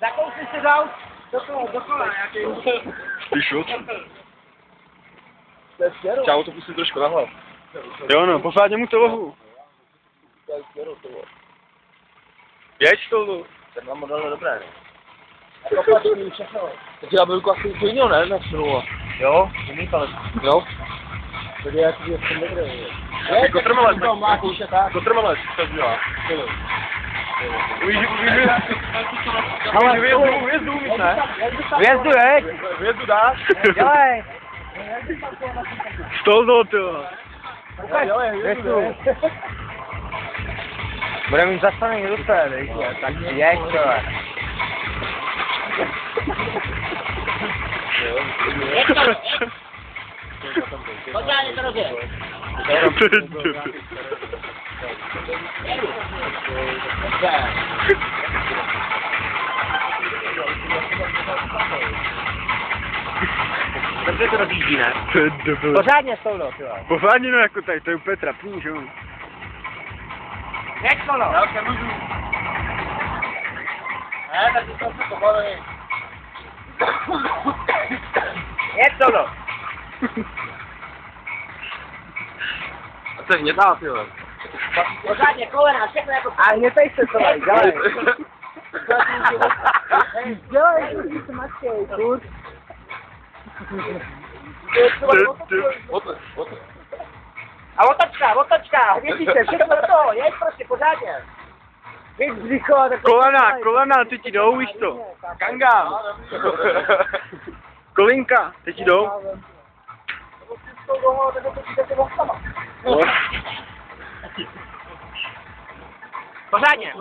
Jakou jsi si dal? Dokola nějaký. Ty šut? Čau, to pustím trošku na hlav. Jo no, pořádně mu to lohu. Jeď to. Ten mám model dobré, ne? Jako patří všechno. Takže já byl asi úplně ne? Nefnul. Jo, vymýkali. Jo? To je jak je to dobré. Kotrmelec, tak. Kotrmelec, co dělá? Ale Hvězdu umíš, ne? Hvězdu, jeď. Hvězdu dáš? Dělej. Stolno, to. Hvězdu. Bude mít zastavený ruce, víš, tak jeď, tohle. Pořádně to rozjeď. Dobře to rozjíždí, ne? Pořádně stoulo, ty vole. Pořádně no jako tady, to je úplně trapný, že jo? Jeď stoulo. Já už nemůžu. Ne, tak to se povolí. Jeď stoulo. A co je hnětá, ty vole? Pořádně, kolena, všechno jako... A hnětej se, tohle, dělej. Dělej, když se mačkej, furt. A otočka, věříte, všechno do toho, jeď prostě, pořádně. Víc břicho a tak... Kolena, ty ti jdou, víš to. Kangám. Kolinka, ty ti jdou. No. Pořádně.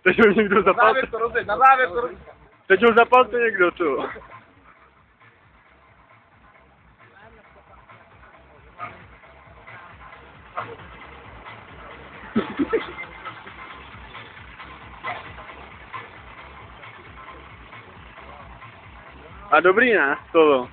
Teď ho někdo zapal. Na závěr to rozjeď. Teď ho zapalte někdo, to. A dobrý, ne? Tohle.